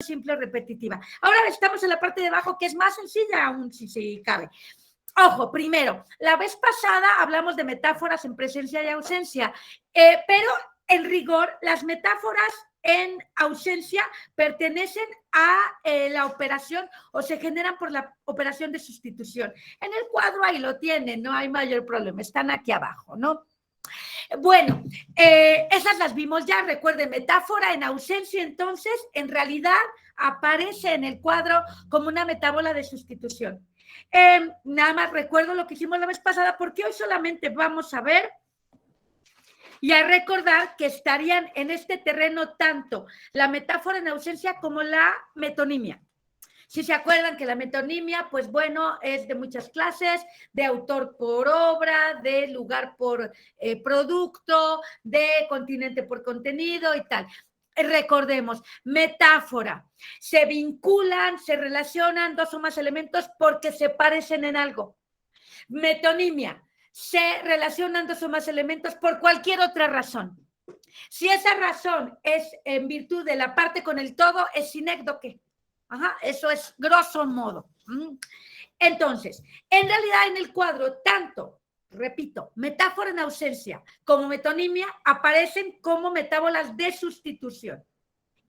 simple o repetitiva. Ahora estamos en la parte de abajo, que es más sencilla aún, si cabe. Ojo, primero, la vez pasada hablamos de metáforas en presencia y ausencia, pero en rigor las metáforas en ausencia pertenecen a la operación o se generan por la operación de sustitución. En el cuadro ahí lo tienen, no hay mayor problema, están aquí abajo, ¿no? Bueno, esas las vimos ya, recuerden, metáfora en ausencia, entonces, en realidad aparece en el cuadro como una metáfora de sustitución. Nada más recuerdo lo que hicimos la vez pasada, porque hoy solamente vamos a ver y a recordar que estarían en este terreno tanto la metáfora en ausencia como la metonimia. Si se acuerdan que la metonimia, pues bueno, es de muchas clases, de autor por obra, de lugar por producto, de continente por contenido y tal. Recordemos, metáfora, se vinculan, se relacionan dos o más elementos porque se parecen en algo. Metonimia, se relacionan dos o más elementos por cualquier otra razón. Si esa razón es en virtud de la parte con el todo, es sinécdoque. Ajá, eso es grosso modo. Entonces, en realidad en el cuadro, tanto, repito, metáfora en ausencia como metonimia aparecen como metáforas de sustitución.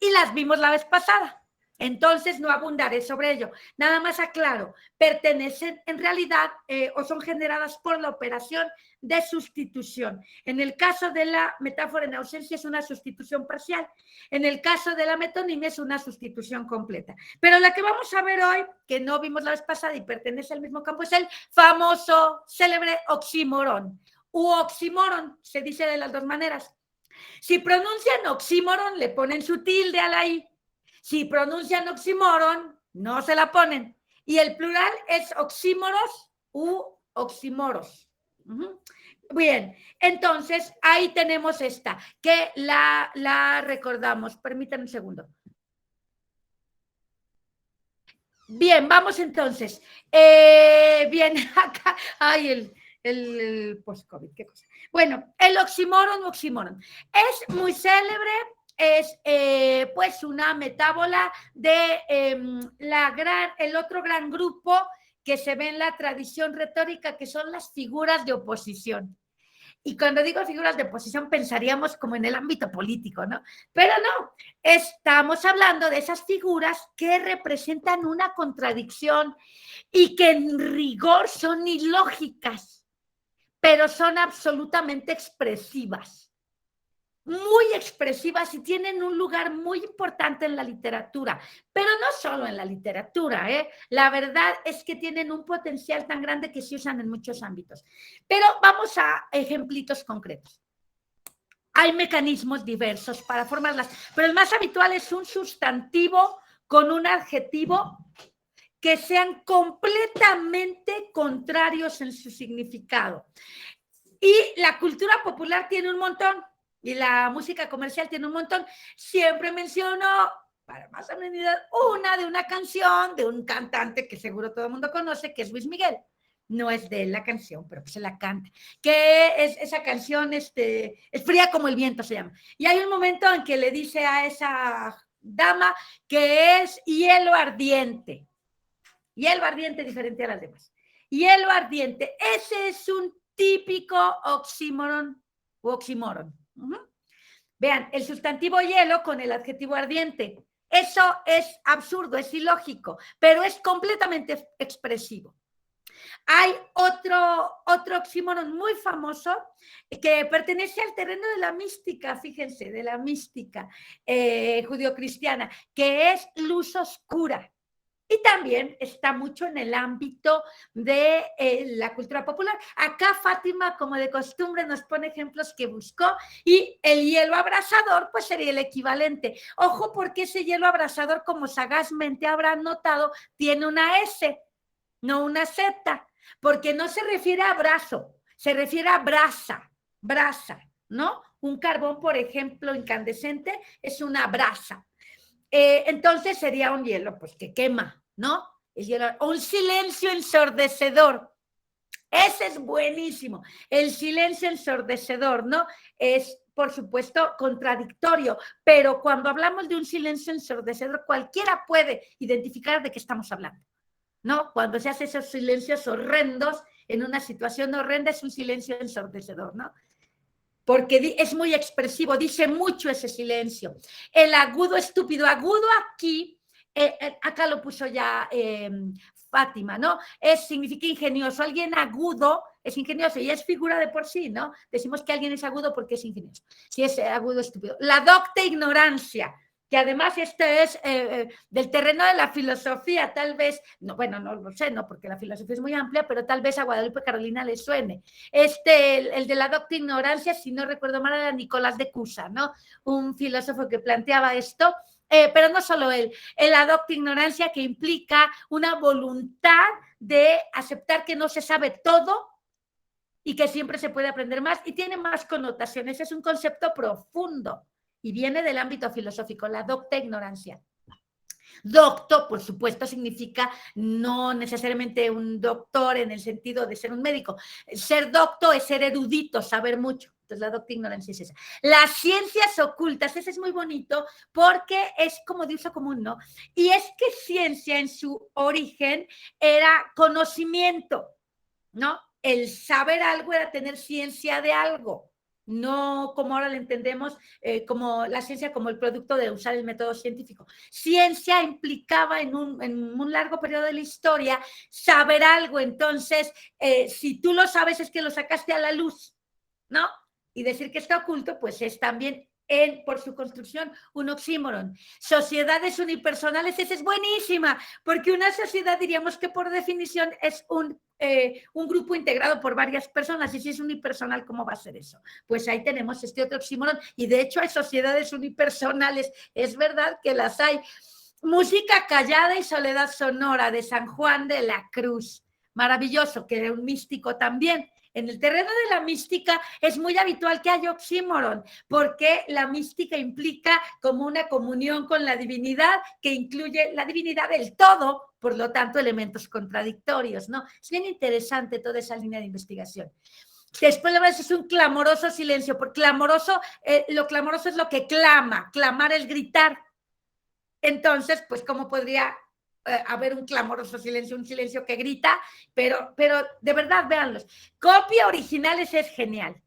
Y las vimos la vez pasada. Entonces, no abundaré sobre ello. Nada más aclaro, pertenecen en realidad o son generadas por la operación de sustitución. En el caso de la metáfora en ausencia es una sustitución parcial. En el caso de la metonimia es una sustitución completa. Pero la que vamos a ver hoy, que no vimos la vez pasada y pertenece al mismo campo, es el famoso, célebre oxímoron. U oxímoron, se dice de las dos maneras. Si pronuncian oxímoron, le ponen su tilde a la I. Si pronuncian oxímoron, no se la ponen. Y el plural es oxímoros u oxímoros. Bien, entonces ahí tenemos esta, que la recordamos. Permítanme un segundo. Bien, vamos entonces. Bien, acá, ay, el post-COVID, qué cosa. Bueno, el oxímoron es muy célebre, es pues una metábola de el otro gran grupo que se ve en la tradición retórica, que son las figuras de oposición. Y cuando digo figuras de oposición pensaríamos como en el ámbito político, ¿no? Pero no, estamos hablando de esas figuras que representan una contradicción y que en rigor son ilógicas, pero son absolutamente expresivas. Muy expresivas y tienen un lugar muy importante en la literatura, pero no solo en la literatura, ¿eh? La verdad es que tienen un potencial tan grande que se usan en muchos ámbitos. Pero vamos a ejemplitos concretos. Hay mecanismos diversos para formarlas, pero el más habitual es un sustantivo con un adjetivo que sean completamente contrarios en su significado. Y la cultura popular tiene un montón. Y la música comercial tiene un montón. Siempre menciono, para más amenidad, una canción de un cantante que seguro todo el mundo conoce, que es Luis Miguel. No es de él la canción, pero pues se la canta. Que es esa canción, es fría como el viento, se llama. Y hay un momento en que le dice a esa dama que es hielo ardiente. Hielo ardiente diferente a las demás. Hielo ardiente, ese es un típico oxímoron u oxímoron. Vean, el sustantivo hielo con el adjetivo ardiente. Eso es absurdo, es ilógico, pero es completamente expresivo. Hay otro oxímoron muy famoso que pertenece al terreno de la mística, fíjense, de la mística judio-cristiana, que es luz oscura. Y también está mucho en el ámbito de la cultura popular. Acá Fátima, como de costumbre, nos pone ejemplos que buscó y el hielo abrasador, pues sería el equivalente. Ojo, porque ese hielo abrasador, como sagazmente habrán notado, tiene una S, no una Z, porque no se refiere a abrazo, se refiere a brasa, ¿no? Un carbón, por ejemplo, incandescente es una brasa. Entonces sería un hielo, pues que quema, ¿no? El hielo, un silencio ensordecedor. Ese es buenísimo. El silencio ensordecedor, ¿no? Es por supuesto, contradictorio, pero cuando hablamos de un silencio ensordecedor, cualquiera puede identificar de qué estamos hablando, ¿no? Cuando se hacen esos silencios horrendos en una situación horrenda, es un silencio ensordecedor, ¿no? Porque es muy expresivo, dice mucho ese silencio. El agudo estúpido, agudo aquí, acá lo puso ya Fátima, ¿no? Significa ingenioso, alguien agudo es ingenioso y es figura de por sí, ¿no? Decimos que alguien es agudo porque es ingenioso, si es agudo estúpido. La docta ignorancia, que además este es del terreno de la filosofía, tal vez, no, bueno, no lo sé, no, porque la filosofía es muy amplia, pero tal vez a Guadalupe Carolina le suene. El de la docta ignorancia, si no recuerdo mal, era Nicolás de Cusa, ¿no? Un filósofo que planteaba esto, pero no solo él, la docta ignorancia que implica una voluntad de aceptar que no se sabe todo y que siempre se puede aprender más y tiene más connotaciones, es un concepto profundo y viene del ámbito filosófico, la docta ignorancia. Docto, por supuesto, significa no necesariamente un doctor en el sentido de ser un médico. Ser docto es ser erudito, saber mucho. Entonces, la docta ignorancia es esa. Las ciencias ocultas, ese es muy bonito porque es como de uso común, ¿no? Y es que ciencia en su origen era conocimiento, ¿no? El saber algo era tener ciencia de algo, no como ahora lo entendemos, como la ciencia como el producto de usar el método científico. Ciencia implicaba en un largo periodo de la historia saber algo, entonces, si tú lo sabes es que lo sacaste a la luz, ¿no? Y decir que está oculto, pues es también por su construcción, un oxímoron. Sociedades unipersonales, esa es buenísima, porque una sociedad diríamos que por definición es un grupo integrado por varias personas, y si es unipersonal, ¿cómo va a ser eso? Pues ahí tenemos este otro oxímoron, y de hecho hay sociedades unipersonales, es verdad que las hay. Música callada y soledad sonora de San Juan de la Cruz, maravilloso, que era un místico también. En el terreno de la mística es muy habitual que haya oxímoron, porque la mística implica como una comunión con la divinidad que incluye la divinidad del todo, por lo tanto, elementos contradictorios, ¿no? Es bien interesante toda esa línea de investigación. Después la verdad es un clamoroso silencio, porque clamoroso, lo clamoroso es lo que clama, clamar es gritar. Entonces, pues, ¿cómo podría haber un clamoroso silencio, un silencio que grita? Pero de verdad, véanlos. Copia original es genial.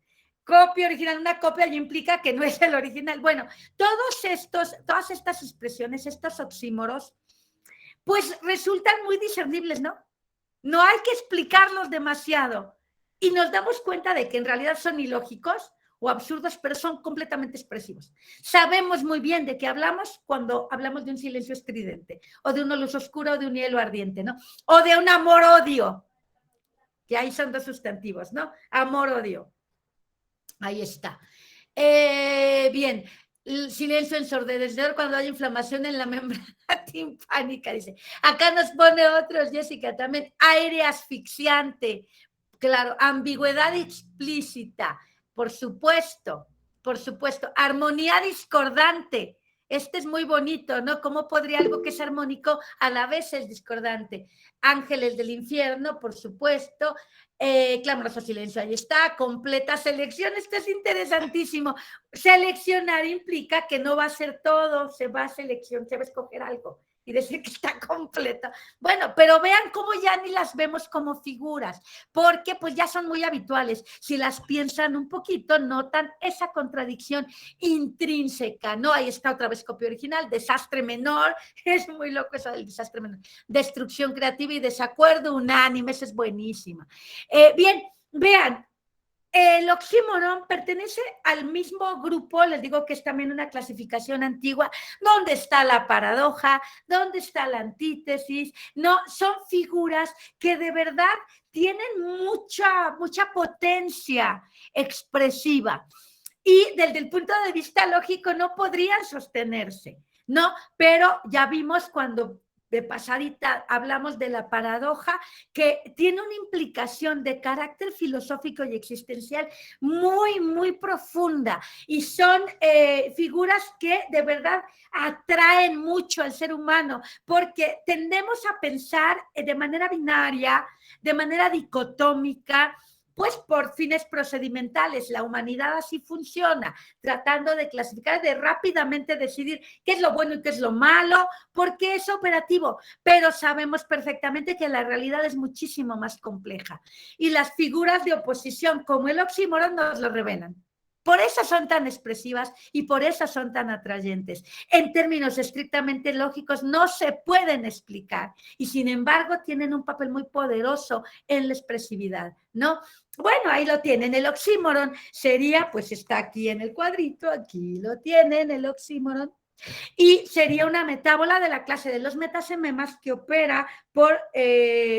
Copia original, una copia ya implica que no es el original. Bueno, todas estas expresiones, estos oxímoros, pues resultan muy discernibles, ¿no? No hay que explicarlos demasiado. Y nos damos cuenta de que en realidad son ilógicos o absurdos, pero son completamente expresivos. Sabemos muy bien de qué hablamos cuando hablamos de un silencio estridente, o de una luz oscura, o de un hielo ardiente, ¿no? O de un amor-odio, que ahí son dos sustantivos, ¿no? Amor-odio. Ahí está. Bien, el silencio ensordecedor cuando hay inflamación en la membrana timpánica, dice. Acá nos pone otros, Jessica, también, aire asfixiante, claro, ambigüedad explícita, por supuesto, armonía discordante. Este es muy bonito, ¿no? ¿Cómo podría algo que es armónico a la vez es discordante? Ángeles del infierno, por supuesto. Clamoroso silencio, ahí está. Completa selección, esto es interesantísimo. Seleccionar implica que no va a ser todo, se va a escoger algo y decir que está completa. Bueno, pero vean cómo ya ni las vemos como figuras, porque pues ya son muy habituales. Si las piensan un poquito, notan esa contradicción intrínseca, ¿no? Ahí está otra vez copia original, desastre menor, es muy loco eso del desastre menor. Destrucción creativa y desacuerdo unánime, eso es buenísima. Bien, vean, el oxímoron pertenece al mismo grupo, les digo que es también una clasificación antigua, donde está la paradoja, donde está la antítesis, no, son figuras que de verdad tienen mucha potencia expresiva y desde el punto de vista lógico no podrían sostenerse, ¿no? Pero ya vimos cuando de pasadita hablamos de la paradoja, que tiene una implicación de carácter filosófico y existencial muy profunda, y son figuras que de verdad atraen mucho al ser humano, porque tendemos a pensar de manera binaria, de manera dicotómica, pues por fines procedimentales. La humanidad así funciona, tratando de clasificar, de rápidamente decidir qué es lo bueno y qué es lo malo, porque es operativo, pero sabemos perfectamente que la realidad es muchísimo más compleja. Y las figuras de oposición, como el oxímoron, nos lo revelan. Por eso son tan expresivas y por eso son tan atrayentes. En términos estrictamente lógicos no se pueden explicar y sin embargo tienen un papel muy poderoso en la expresividad, ¿no? Bueno, ahí lo tienen. El oxímoron sería, pues está aquí en el cuadrito, aquí lo tienen, el oxímoron. Y sería una metábola de la clase de los metasememas que opera por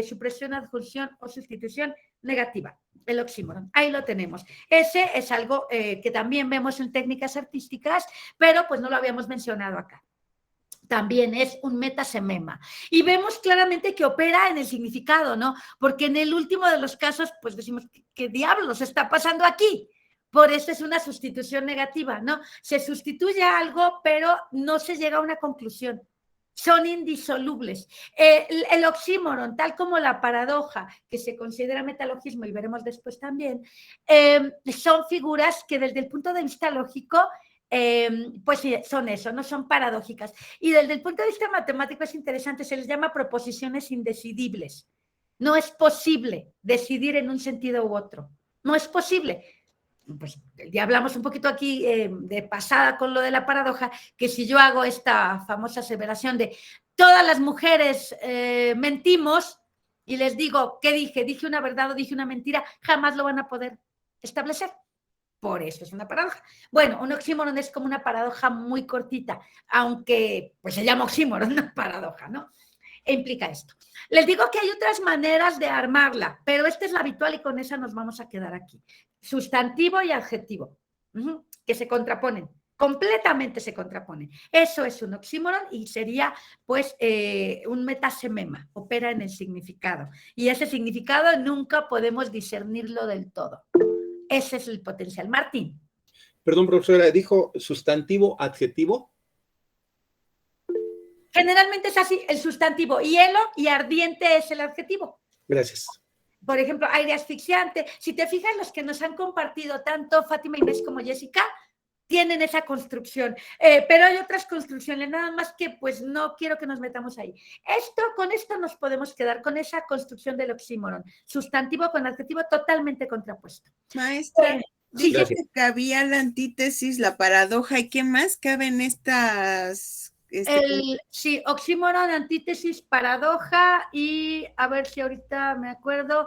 supresión, adjunción o sustitución negativa, el oxímoron. Ahí lo tenemos. Ese es algo que también vemos en técnicas artísticas, pero pues no lo habíamos mencionado acá. También es un metasemema. Y vemos claramente que opera en el significado, ¿no? Porque en el último de los casos, pues decimos, ¿qué diablos está pasando aquí? Por eso es una sustitución negativa, ¿no? Se sustituye algo, pero no se llega a una conclusión. Son indisolubles. El oxímoron, tal como la paradoja, que se considera metalogismo y veremos después también, son figuras que desde el punto de vista lógico, pues sí, son eso, no son paradójicas. Y desde el punto de vista matemático es interesante, se les llama proposiciones indecidibles. No es posible decidir en un sentido u otro. No es posible. Pues ya hablamos un poquito aquí de pasada con lo de la paradoja, que si yo hago esta famosa aseveración de todas las mujeres mentimos y les digo, ¿qué dije? ¿Dije una verdad o dije una mentira? Jamás lo van a poder establecer. Por eso es una paradoja. Bueno, un oxímoron es como una paradoja muy cortita, aunque pues se llama oxímoron, no paradoja, ¿no? E implica esto. Les digo que hay otras maneras de armarla, pero esta es la habitual y con esa nos vamos a quedar aquí. Sustantivo y adjetivo, que se contraponen, completamente se contraponen. Eso es un oxímoron y sería pues un metasemema, opera en el significado. Y ese significado nunca podemos discernirlo del todo. Ese es el potencial. Martín. Perdón, profesora, ¿dijo sustantivo, adjetivo? Generalmente es así, el sustantivo hielo y ardiente es el adjetivo. Gracias. Por ejemplo, aire asfixiante. Si te fijas, los que nos han compartido tanto Fátima Inés como Jessica tienen esa construcción, pero hay otras construcciones, nada más que pues no quiero que nos metamos ahí. Con esto nos podemos quedar con esa construcción del oxímoron, sustantivo con adjetivo totalmente contrapuesto. Maestra, dije que cabía la antítesis, la paradoja, ¿y qué más cabe en estas? Sí, oxímoron, antítesis, paradoja y a ver si ahorita me acuerdo.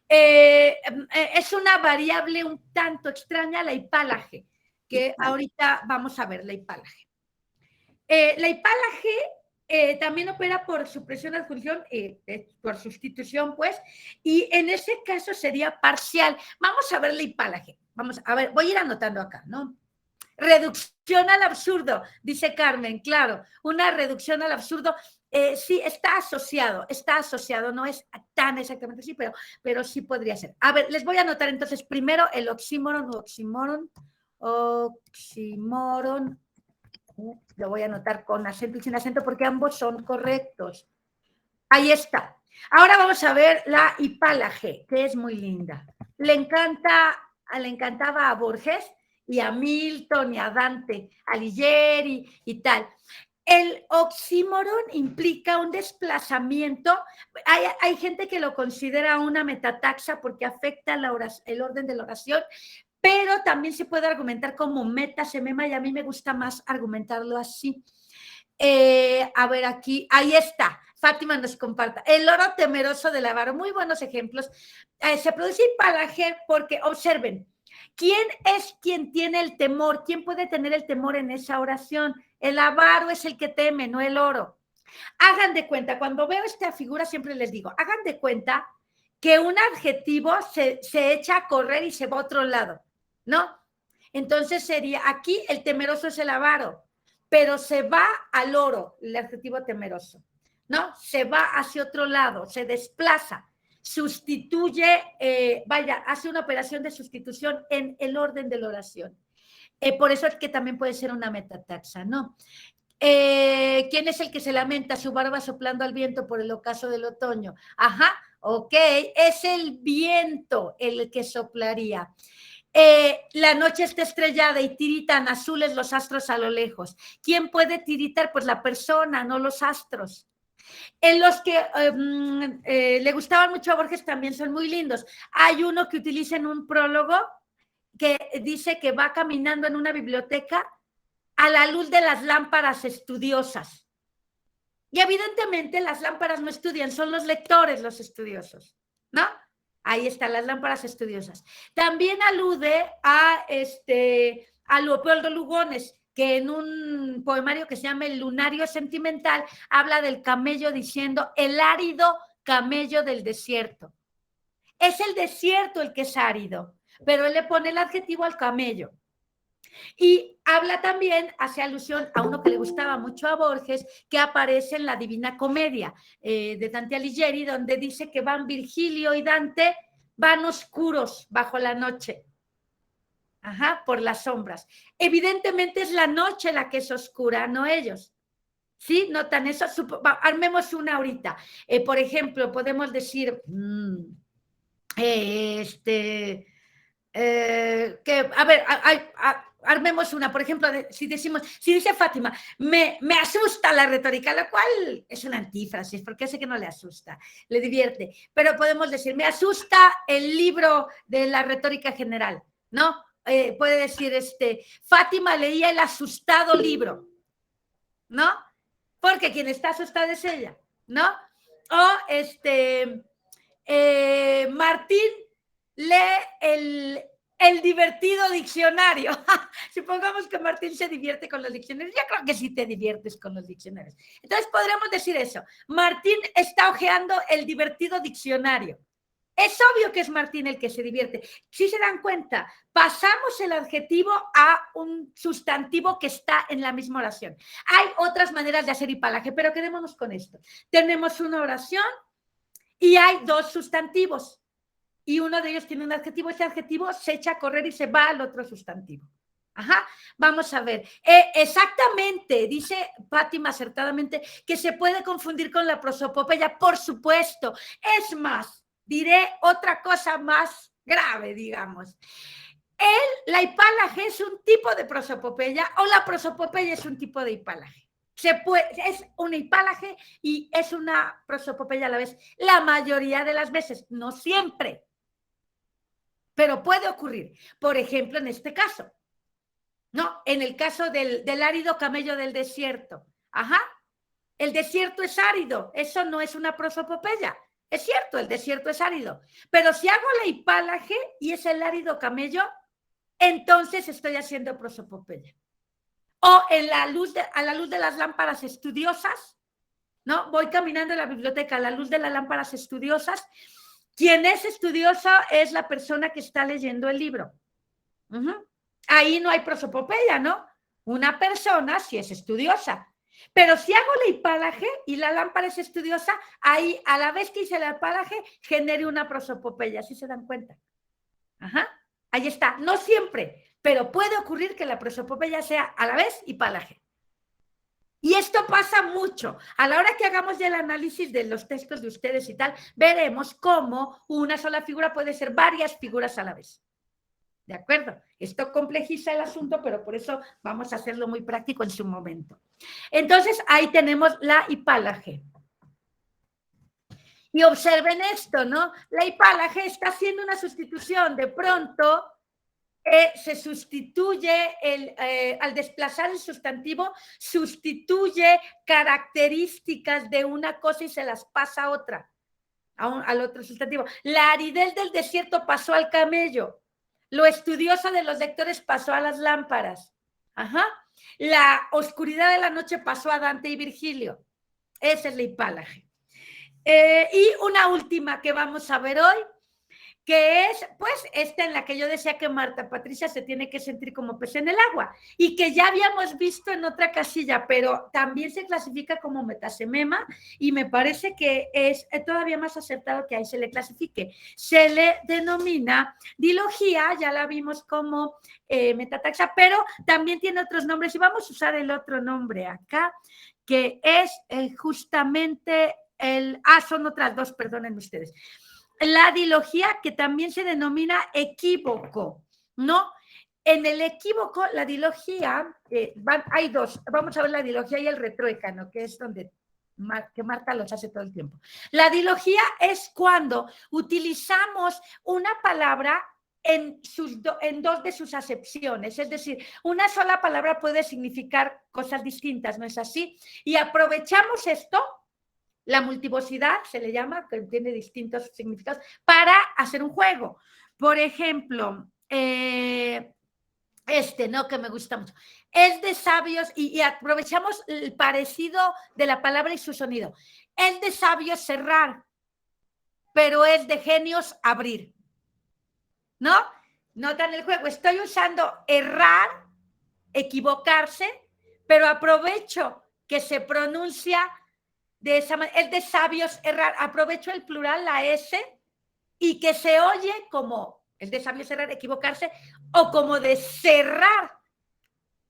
Es una variable un tanto extraña, la hipálaje, que ahorita vamos a ver la hipálaje. La hipálaje también opera por supresión, adjunción, por sustitución, pues, y en ese caso sería parcial. Vamos a ver la hipálaje. Vamos a ver, voy a ir anotando acá, ¿no? Reducción al absurdo, dice Carmen, claro, una reducción al absurdo. Sí, está asociado, no es tan exactamente así, pero sí podría ser. A ver, les voy a anotar entonces primero el oxímoron, lo voy a anotar con acento y sin acento porque ambos son correctos. Ahí está. Ahora vamos a ver la hipálaje, que es muy linda. Le encantaba a Borges y a Milton y a Dante Alighieri y tal. El oxímoron implica un desplazamiento. Hay gente que lo considera una metataxa porque afecta el orden de la oración, pero también se puede argumentar como metasemema y a mí me gusta más argumentarlo así. A ver aquí, ahí está. Fátima nos comparta. El loro temeroso del avaro. Muy buenos ejemplos. Se produce hipálaje porque, observen, ¿quién es quien tiene el temor? ¿Quién puede tener el temor en esa oración? El avaro es el que teme, no el oro. Hagan de cuenta, cuando veo esta figura siempre les digo, hagan de cuenta que un adjetivo se echa a correr y se va a otro lado, ¿no? Entonces sería, aquí el temeroso es el avaro, pero se va al oro, el adjetivo temeroso, ¿no? Se va hacia otro lado, se desplaza, sustituye, hace una operación de sustitución en el orden de la oración. Por eso es que también puede ser una metataxa, ¿no? ¿Quién es el que se lamenta su barba soplando al viento por el ocaso del otoño? Ajá, Ok, es el viento el que soplaría. La noche está estrellada y tiritan azules los astros a lo lejos. ¿Quién puede tiritar? Pues la persona, no los astros. En los que le gustaban mucho a Borges también son muy lindos. Hay uno que utiliza en un prólogo que dice que va caminando en una biblioteca a la luz de las lámparas estudiosas. Y evidentemente las lámparas no estudian, son los lectores los estudiosos, ¿no? Ahí están las lámparas estudiosas. También alude a Leopoldo Lugones, que en un poemario que se llama El lunario sentimental habla del camello diciendo el árido camello del desierto. Es el desierto el que es árido, pero él le pone el adjetivo al camello. Y habla también, hace alusión a uno que le gustaba mucho a Borges, que aparece en la Divina Comedia de Dante Alighieri, donde dice que van Virgilio y Dante, van oscuros bajo la noche. Ajá, por las sombras. Evidentemente es la noche la que es oscura, no ellos. ¿Sí? ¿Notan eso? Armemos una ahorita. Por ejemplo, podemos decir, que, a ver, armemos una, por ejemplo, si dice Fátima, me asusta la retórica, lo cual es una antífrasis, porque sé que no le asusta, le divierte, pero podemos decir, me asusta el libro de la retórica general, ¿no? Puede decir, Fátima leía el asustado libro, ¿no? Porque quien está asustada es ella, ¿no? O Martín lee el divertido diccionario. Supongamos que Martín se divierte con los diccionarios. Yo creo que sí te diviertes con los diccionarios. Entonces podríamos decir eso. Martín está hojeando el divertido diccionario. Es obvio que es Martín el que se divierte. Si se dan cuenta, pasamos el adjetivo a un sustantivo que está en la misma oración. Hay otras maneras de hacer hipalaje, pero quedémonos con esto. Tenemos una oración y hay dos sustantivos. Y uno de ellos tiene un adjetivo. Ese adjetivo se echa a correr y se va al otro sustantivo. Ajá, vamos a ver. Exactamente, dice Fátima acertadamente, que se puede confundir con la prosopopeya, por supuesto. Es más, diré otra cosa más grave, digamos. La hipalaje es un tipo de prosopopeya o la prosopopeya es un tipo de hipalaje. Es una hipalaje y es una prosopopeya a la vez. La mayoría de las veces, no siempre, pero puede ocurrir. Por ejemplo, en este caso, ¿no? En el caso del árido camello del desierto. Ajá, el desierto es árido, eso no es una prosopopeya. Es cierto, el desierto es árido, pero si hago la hipalaje y es el árido camello, entonces estoy haciendo prosopopeya. O a la luz de las lámparas estudiosas, ¿no? Voy caminando en la biblioteca a la luz de las lámparas estudiosas. Quien es estudioso es la persona que está leyendo el libro. Ahí no hay prosopopeya, ¿no? Una persona sí es estudiosa. Pero si hago la hipalaje y la lámpara es estudiosa, ahí a la vez que hice la hipalaje, genere una prosopopeya, ¿sí se dan cuenta? Ajá, ahí está. No siempre, pero puede ocurrir que la prosopopeya sea a la vez hipalaje. Y esto pasa mucho. A la hora que hagamos ya el análisis de los textos de ustedes y tal, veremos cómo una sola figura puede ser varias figuras a la vez. ¿De acuerdo? Esto complejiza el asunto, pero por eso vamos a hacerlo muy práctico en su momento. Entonces, ahí tenemos la hipalaje. Y observen esto, ¿no? La hipalaje está haciendo una sustitución. De pronto, se sustituye, al desplazar el sustantivo, sustituye características de una cosa y se las pasa a otra, al otro sustantivo. La aridez del desierto pasó al camello. Lo estudioso de los lectores pasó a las lámparas. Ajá. La oscuridad de la noche pasó a Dante y Virgilio. Esa es la hipalaje. Y una última que vamos a ver hoy, que es, pues, esta en la que yo decía que Marta Patricia se tiene que sentir como pez en el agua, y que ya habíamos visto en otra casilla, pero también se clasifica como metasemema, y me parece que es todavía más acertado que ahí se le clasifique. Se le denomina dilogía, ya la vimos como metataxa, pero también tiene otros nombres, y vamos a usar el otro nombre acá, que es justamente son otras dos, perdonen ustedes. La dilogía, que también se denomina equívoco, ¿no? En el equívoco, la dilogía, hay dos, vamos a ver la dilogía y el retruécano, que es donde que Marta los hace todo el tiempo. La dilogía es cuando utilizamos una palabra en dos de sus acepciones, es decir, una sola palabra puede significar cosas distintas, ¿no es así? Y aprovechamos esto, la multivocidad se le llama, que tiene distintos significados, para hacer un juego. Por ejemplo, ¿no? Que me gusta mucho. Es de sabios, y aprovechamos el parecido de la palabra y su sonido. Es de sabios cerrar, pero es de genios abrir. ¿No? Notan el juego. Estoy usando errar, equivocarse, pero aprovecho que se pronuncia de esa manera. Es de sabios errar. Aprovecho el plural, la S, y que se oye como el de sabios cerrar, equivocarse, o como de cerrar,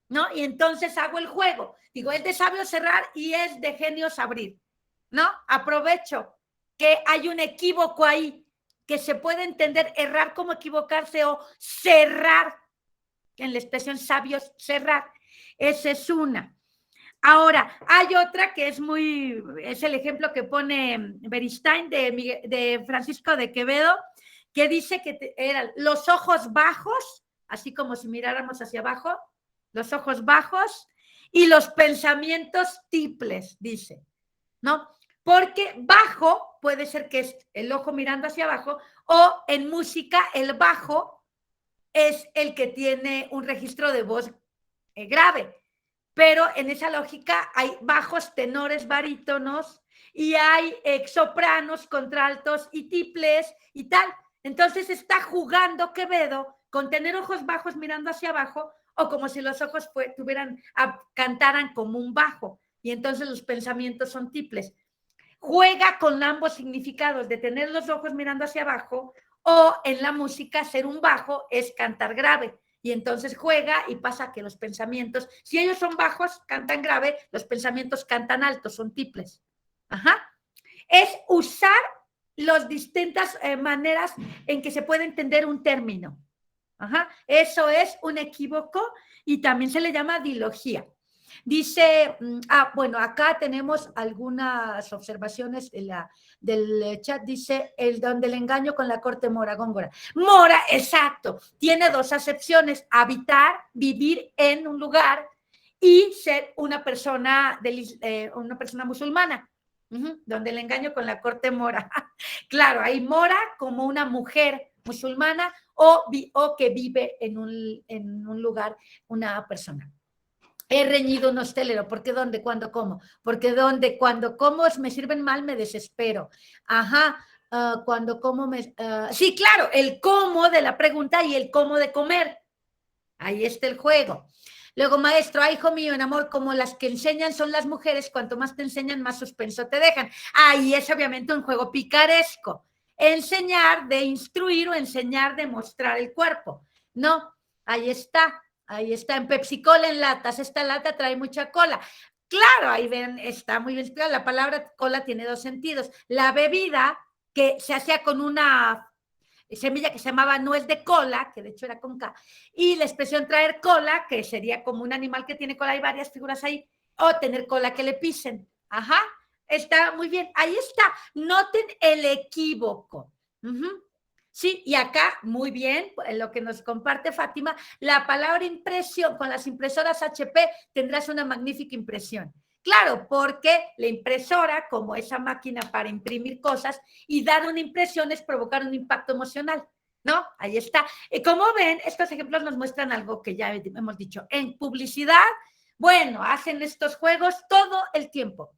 ¿no? Y entonces hago el juego. Digo, es de sabios cerrar y es de genios abrir, ¿no? Aprovecho que hay un equívoco ahí, que se puede entender errar como equivocarse o cerrar, en la expresión sabios cerrar. Esa es una. Ahora, hay otra que es el ejemplo que pone Beristain de Francisco de Quevedo, que dice que eran los ojos bajos, así como si miráramos hacia abajo, los ojos bajos y los pensamientos tiples, dice, ¿no? Porque bajo puede ser que es el ojo mirando hacia abajo, o en música el bajo es el que tiene un registro de voz grave. Pero en esa lógica hay bajos, tenores, barítonos, y hay sopranos, contraltos y tiples y tal. Entonces está jugando Quevedo con tener ojos bajos mirando hacia abajo, o como si los ojos cantaran como un bajo, y entonces los pensamientos son tiples. Juega con ambos significados de tener los ojos mirando hacia abajo, o en la música ser un bajo es cantar grave. Y entonces juega y pasa que los pensamientos, si ellos son bajos, cantan grave, los pensamientos cantan altos, son tiples. Ajá. Es usar las distintas maneras en que se puede entender un término. Ajá. Eso es un equívoco y también se le llama dilogía. Dice, bueno, acá tenemos algunas observaciones del chat. Dice, donde el engaño con la corte mora, Góngora. Mora, exacto, tiene dos acepciones: habitar, vivir en un lugar, y ser una persona musulmana. Donde el engaño con la corte mora. Claro, ahí mora como una mujer musulmana, o que vive en un lugar una persona. He reñido un hostelero. ¿Por qué? ¿Dónde? ¿Cuándo? ¿Cómo? Porque ¿dónde? Cuando como me sirven mal, me desespero. Ajá. Cuando como sí, claro, el cómo de la pregunta y el cómo de comer. Ahí está el juego. Luego, maestro, hijo mío, en amor, como las que enseñan son las mujeres, cuanto más te enseñan, más suspenso te dejan. Ahí es obviamente un juego picaresco. Enseñar de instruir o enseñar de mostrar el cuerpo. No, ahí está. Ahí está, en Pepsi Cola en latas. Esta lata trae mucha cola. Claro, ahí ven, está muy bien explicado. La palabra cola tiene dos sentidos. La bebida, que se hacía con una semilla que se llamaba nuez de cola, que de hecho era con K, y la expresión traer cola, que sería como un animal que tiene cola, hay varias figuras ahí, o tener cola que le pisen. Ajá, está muy bien. Ahí está. Noten el equívoco. Sí, y acá, muy bien, lo que nos comparte Fátima, la palabra impresión, con las impresoras HP tendrás una magnífica impresión. Claro, porque la impresora, como esa máquina para imprimir cosas y dar una impresión, es provocar un impacto emocional, ¿no? Ahí está. Como ven, estos ejemplos nos muestran algo que ya hemos dicho. En publicidad, bueno, hacen estos juegos todo el tiempo.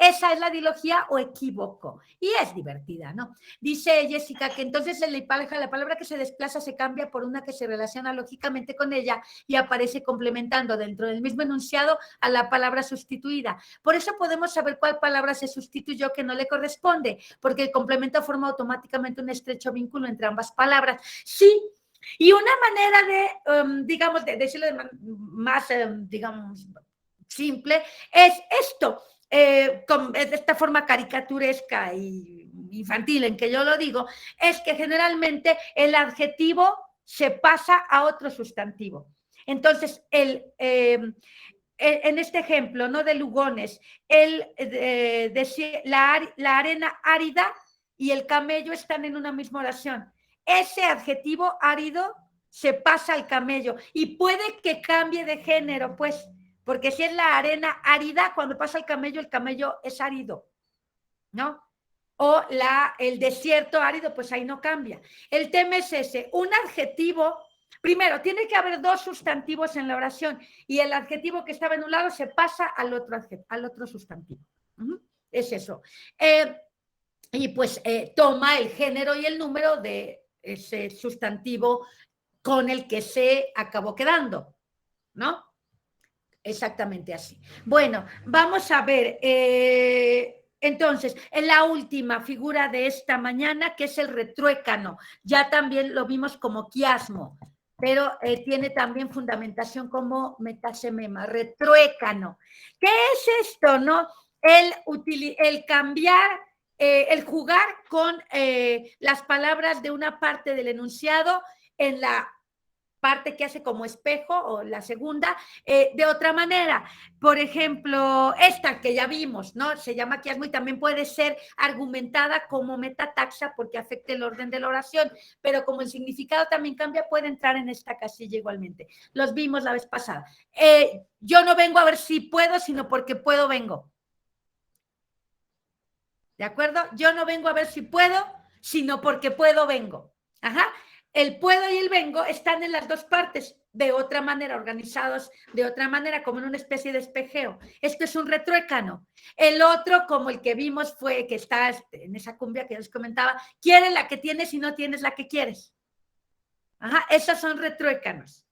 Esa es la dilogía o equívoco, y es divertida, ¿no? Dice Jessica que entonces en la palabra que se desplaza se cambia por una que se relaciona lógicamente con ella y aparece complementando dentro del mismo enunciado a la palabra sustituida. Por eso podemos saber cuál palabra se sustituyó que no le corresponde, porque el complemento forma automáticamente un estrecho vínculo entre ambas palabras. Sí. Y una manera de, digamos, de decirlo más, digamos, simple, es esto. de esta forma caricaturesca y infantil en que yo lo digo, es que generalmente el adjetivo se pasa a otro sustantivo. Entonces, en este ejemplo, ¿no? De Lugones, la arena árida y el camello están en una misma oración. Ese adjetivo árido se pasa al camello y puede que cambie de género, pues, porque si es la arena árida, cuando pasa el camello es árido, ¿no? O el desierto árido, pues ahí no cambia. El tema es ese, un adjetivo, primero, tiene que haber dos sustantivos en la oración y el adjetivo que estaba en un lado se pasa al otro sustantivo. Es eso. Y pues toma el género y el número de ese sustantivo con el que se acabó quedando, ¿no? Exactamente así. Bueno, vamos a ver, entonces, en la última figura de esta mañana, que es el retruécano, ya también lo vimos como quiasmo, pero tiene también fundamentación como metasemema, retruécano. ¿Qué es esto, no? El cambiar, el jugar con las palabras de una parte del enunciado en la parte que hace como espejo o la segunda, de otra manera. Por ejemplo, esta que ya vimos, ¿no? Se llama quiasmo y también puede ser argumentada como metataxa porque afecta el orden de la oración, pero como el significado también cambia, puede entrar en esta casilla igualmente. Los vimos la vez pasada. Yo no vengo a ver si puedo, sino porque puedo vengo. ¿De acuerdo? Yo no vengo a ver si puedo, sino porque puedo vengo. Ajá. El puedo y el vengo están en las dos partes, de otra manera, organizados de otra manera, como en una especie de espejeo. Esto es un retruécano. El otro, como el que vimos, fue que está en esa cumbia que les comentaba, quieres la que tienes y no tienes la que quieres. Ajá, esos son retruécanos.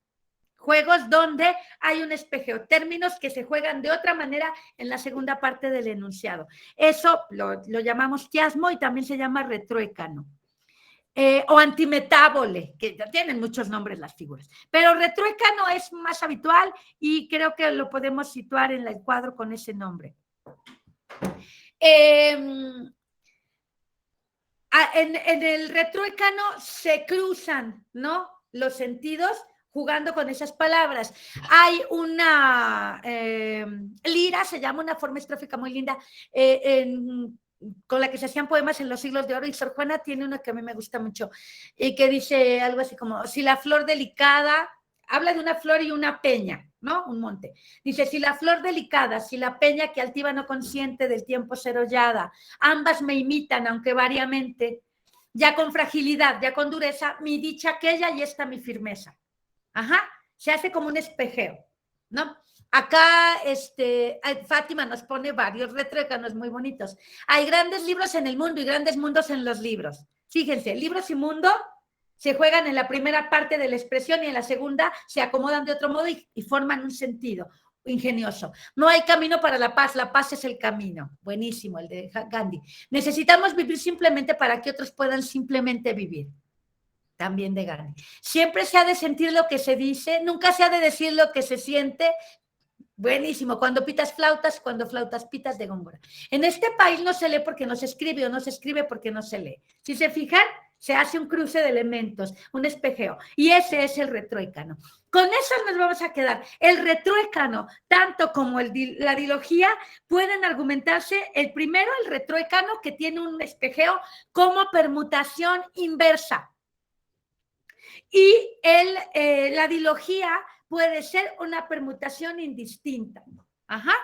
Juegos donde hay un espejeo, términos que se juegan de otra manera en la segunda parte del enunciado. Eso lo llamamos quiasmo y también se llama retruécano. O antimetábole, que tienen muchos nombres las figuras, pero retruécano es más habitual y creo que lo podemos situar en el cuadro con ese nombre. En el retruécano se cruzan, ¿no? Los sentidos jugando con esas palabras. Hay una lira, se llama, una forma estrófica muy linda, con la que se hacían poemas en los siglos de oro, y Sor Juana tiene uno que a mí me gusta mucho, y que dice algo así como, si la flor delicada, habla de una flor y una peña, ¿no? Un monte. Dice, si la flor delicada, si la peña que altiva no consciente del tiempo ser hollada, ambas me imitan, aunque variamente, ya con fragilidad, ya con dureza, mi dicha aquella y esta mi firmeza. Ajá, se hace como un espejeo, ¿no? Acá Fátima nos pone varios retruécanos muy bonitos. Hay grandes libros en el mundo y grandes mundos en los libros. Fíjense, libros y mundo se juegan en la primera parte de la expresión y en la segunda se acomodan de otro modo y forman un sentido ingenioso. No hay camino para la paz es el camino. Buenísimo, el de Gandhi. Necesitamos vivir simplemente para que otros puedan simplemente vivir. También de Gandhi. Siempre se ha de sentir lo que se dice, nunca se ha de decir lo que se siente. Buenísimo, cuando flautas pitas de Góngora. En este país no se lee porque no se escribe o no se escribe porque no se lee. Si se fijan, se hace un cruce de elementos, un espejeo, y ese es el retruécano. Con eso nos vamos a quedar. El retruécano, tanto como la dilogía, pueden argumentarse, el primero, el retruécano, que tiene un espejeo como permutación inversa. Y la dilogía puede ser una permutación indistinta. Ajá.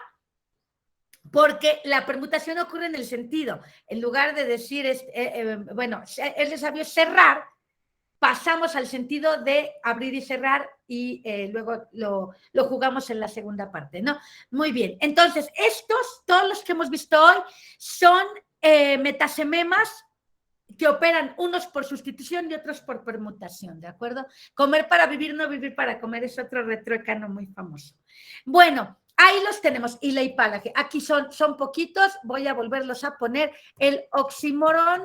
Porque la permutación ocurre en el sentido. En lugar de decir, bueno, es necesario cerrar, pasamos al sentido de abrir y cerrar y luego lo jugamos en la segunda parte, ¿no? Muy bien. Entonces, todos los que hemos visto hoy, son metasememas que operan unos por sustitución y otros por permutación, ¿de acuerdo? Comer para vivir, no vivir para comer, es otro retruécano muy famoso. Bueno, ahí los tenemos, y la hipálaje. Aquí son poquitos, voy a volverlos a poner. El oxímoron.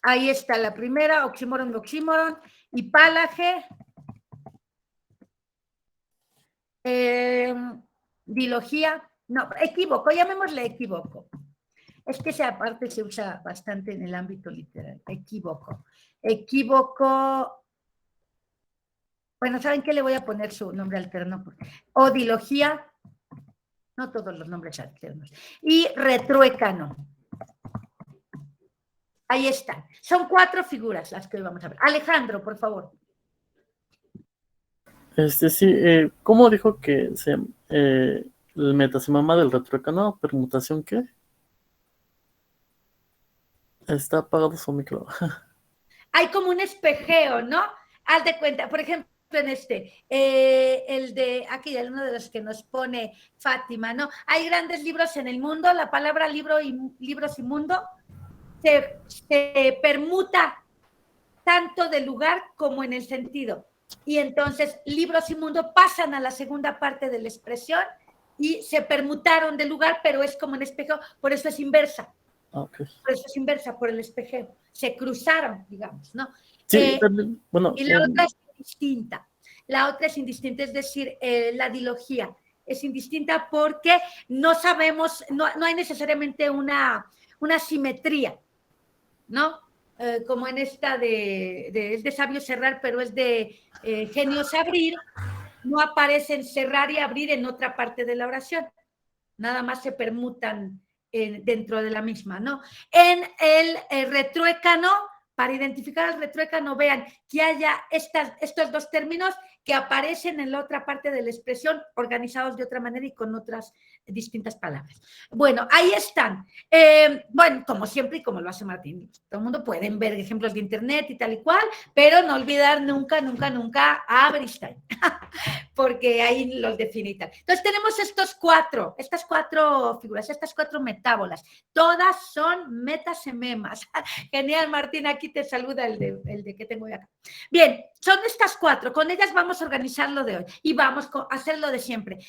Ahí está la primera, oxímoron, oxímoron, hipálaje, dilogía, no, equívoco, llamémosle equívoco. Es que esa parte se usa bastante en el ámbito literal, equívoco. Equívoco, bueno, ¿saben qué? Le voy a poner su nombre alterno. O dilogía, no todos los nombres alternos. Y retruécano. Ahí están. Son 4 figuras las que hoy vamos a ver. Alejandro, por favor. Sí, ¿cómo dijo que el metasemama del retruécano? ¿Permutación qué? Está apagado su micro. Hay como un espejeo, ¿no? Haz de cuenta, por ejemplo, en el de aquí, uno de los que nos pone Fátima, ¿no? Hay grandes libros en el mundo, la palabra libros y mundo se permuta tanto del lugar como en el sentido. Y entonces libros y mundo pasan a la segunda parte de la expresión y se permutaron del lugar, pero es como en espejo, por eso es inversa. Okay. Por eso es inversa, por el espejeo. Se cruzaron, digamos, ¿no? Sí, también, bueno. Y la otra es indistinta. La otra es indistinta, es decir, la dilogía es indistinta porque no sabemos, no hay necesariamente una simetría, ¿no? Como en esta es de sabio cerrar, pero es de genios abrir, no aparecen cerrar y abrir en otra parte de la oración. Nada más se permutan dentro de la misma, ¿no? En el retruécano, para identificar el retruécano, vean que haya estos 2 términos que aparecen en la otra parte de la expresión, organizados de otra manera y con otras distintas palabras. Bueno, ahí están. Bueno, como siempre y como lo hace Martín, todo el mundo pueden ver ejemplos de internet y tal y cual, pero no olvidar nunca, nunca, nunca a Beristain, porque ahí los define y tal. Entonces tenemos estas 4 figuras, estas 4 metábolas, todas son metasememas. Genial, Martín, aquí te saluda el de que tengo acá. Bien, son estas 4, con ellas vamos a organizar lo de hoy y vamos a hacer lo de siempre.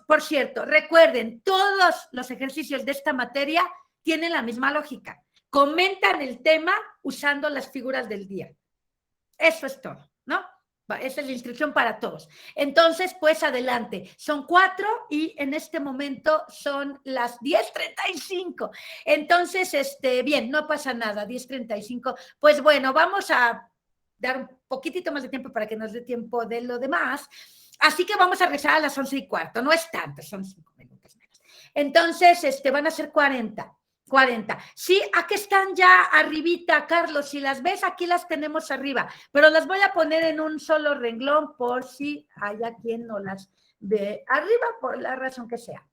Por cierto, recuerden, todos los ejercicios de esta materia tienen la misma lógica. Comentan el tema usando las figuras del día. Eso es todo, ¿no? Esa es la instrucción para todos. Entonces, pues adelante. Son 4 y en este momento son las 10:35. Entonces, bien, no pasa nada, 10:35. Pues bueno, vamos a dar un poquitito más de tiempo para que nos dé tiempo de lo demás. Así que vamos a regresar a las 11:15. No es tanto, son 5 minutos menos. Entonces, van a ser 40. Sí, aquí están ya arribita, Carlos, si las ves, aquí las tenemos arriba, pero las voy a poner en un solo renglón por si hay quien no las ve arriba, por la razón que sea.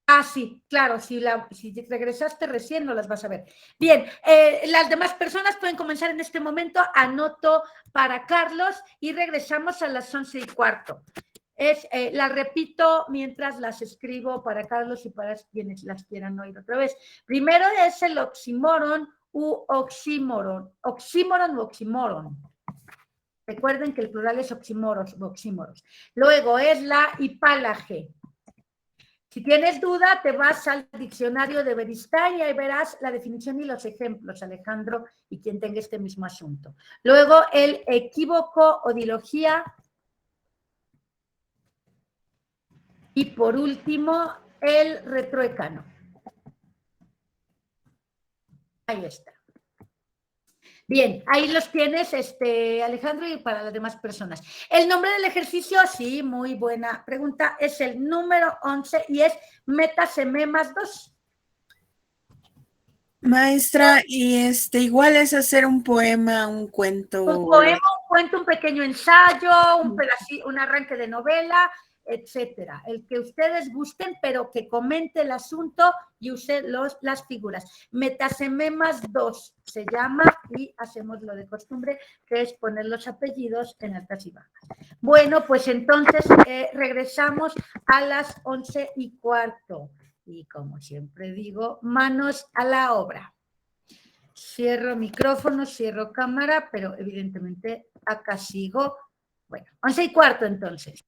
Ah, sí, claro, si regresaste recién no las vas a ver. Bien, las demás personas pueden comenzar en este momento, anoto para Carlos y regresamos a las 11:15. Las repito mientras las escribo para Carlos y para quienes las quieran oír otra vez. Primero es el oxímoron u oxímoron. Oxímoron u oxímoron. Recuerden que el plural es oxímoros u oxímoros. Luego es la hipálaje. Si tienes duda, te vas al diccionario de Beristain y ahí verás la definición y los ejemplos, Alejandro, y quien tenga este mismo asunto. Luego el equívoco o dilogía. Y por último, el retruécano. Ahí está. Bien, ahí los tienes, Alejandro, y para las demás personas. El nombre del ejercicio, sí, muy buena pregunta, es el número 11 y es metasememas 2. Maestra, y igual es hacer un poema, un cuento. Un poema, un cuento, un pequeño ensayo, un arranque de novela, etcétera. El que ustedes gusten, pero que comente el asunto y use las figuras. Metasememas 2 se llama y hacemos lo de costumbre, que es poner los apellidos en altas y bajas. Bueno, pues entonces regresamos a las 11:15. Y como siempre digo, manos a la obra. Cierro micrófono, cierro cámara, pero evidentemente acá sigo. Bueno, 11:15 entonces.